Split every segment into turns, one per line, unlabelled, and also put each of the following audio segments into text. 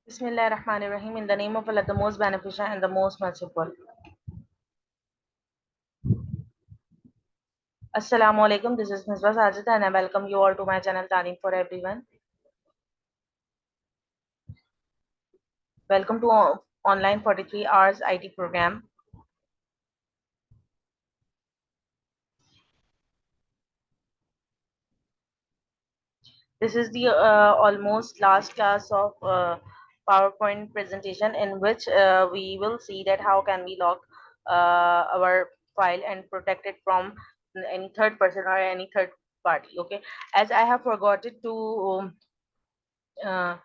Bismillahirrahmanirrahim. In the name of Allah, the most beneficent and the most merciful. Assalamu alaikum. This is Misbah Sajida and I welcome you all to my channel Talim for Everyone. Welcome to online 43 hours IT program. This is the almost last class of PowerPoint presentation in which we will see that how can we lock our file and protect it from any third person or any third party. Okay, as I have forgotten to uh,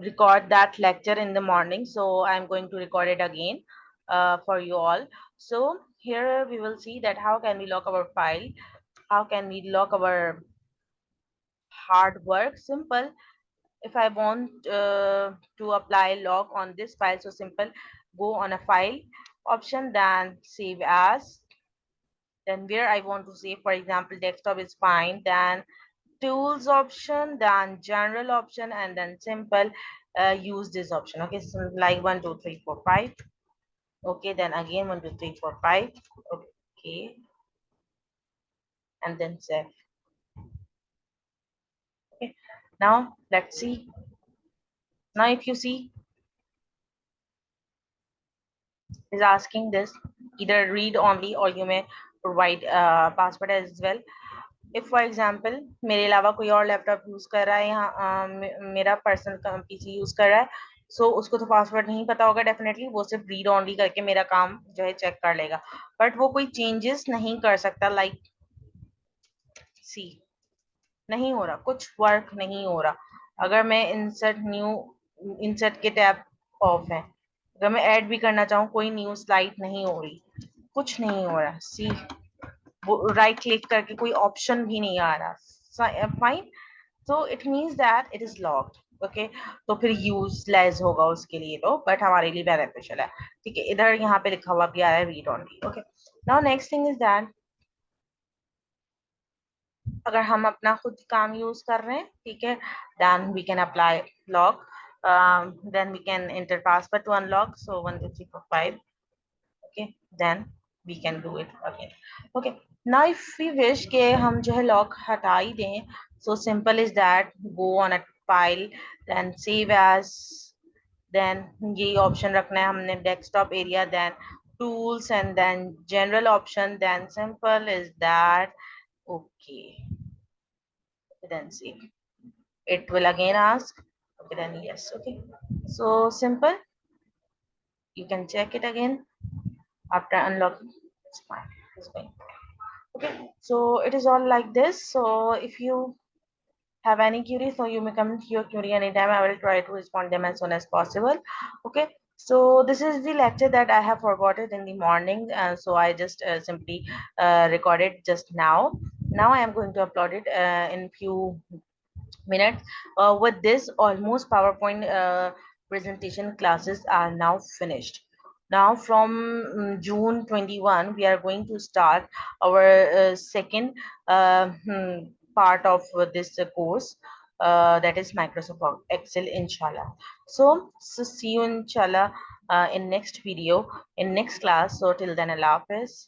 record that lecture in the morning, so I'm going to record it again for you all. So here we will see that how can we lock our file, how can we lock our hard work. Simple. If I want to apply lock on this file, so simple, go on a file option, then save as, then where I want to save, for example desktop is fine, then tools option, then general option, and then simple, use this option. Okay, so like 1 2 3 4 5. Okay, then again 1 2 3 4 5. Okay, and then save. Okay, now let's see. Now if you see, is asking this either read only or you may provide password as well. If for example मेरे अलावा कोई और laptop use कर रहा है, यहाँ मेरा personal PC use कर रहा है, सो उसको तो पासवर्ड नहीं पता होगा, डेफिनेटली वो सिर्फ रीड ऑनली करके मेरा काम जो है चेक कर लेगा, बट वो कोई चेंजेस नहीं कर सकता। लाइक सी, नहीं हो रहा, कुछ वर्क नहीं हो रहा। अगर मैं इंसर्ट न्यू, इंसर्ट के टैब ऑफ है, अगर मैं ऐड भी करना चाहूँ कोई न्यू स्लाइड नहीं हो रही, कुछ नहीं हो रहा। सी, वो राइट क्लिक करके कोई ऑप्शन भी नहीं आ रहा। Fine, so it means that it is locked. Okay तो फिर यूजलेस होगा उसके लिए तो, बट हमारे लिए बेनिफिशियल है। ठीक है, इधर यहाँ पे लिखा हुआ भी आ रहा है read only. Okay, now next thing is that अगर हम अपना खुद काम यूज कर रहे हैं, ठीक है, then we can apply lock, then we can enter password to unlock, so 1 2 3 4 5. Okay, then we can do it again. Okay, now if we wish के हम जो है लॉक हटा ही दें, so simple is that go on a file, then save as, then ये option रखना है हमने desktop area, then tools and then general option, then simple is that. Okay, then see, it will again ask. Okay, then yes. Okay, so simple, you can check it again after unlocking. It's fine, it's going. Okay, so it is all like this. So if you have any query, so you may come to your query anytime. I will try to respond them as soon as possible. Okay, so this is the lecture that I have forgotten in the morning, so I just simply recorded just now I am going to upload it in few minutes. With this, almost PowerPoint presentation classes are now finished. Now from June 21, we are going to start our second part of this course, that is Microsoft Excel, inshallah. So see you inshallah in next video, in next class. So till then, Allah Hafiz.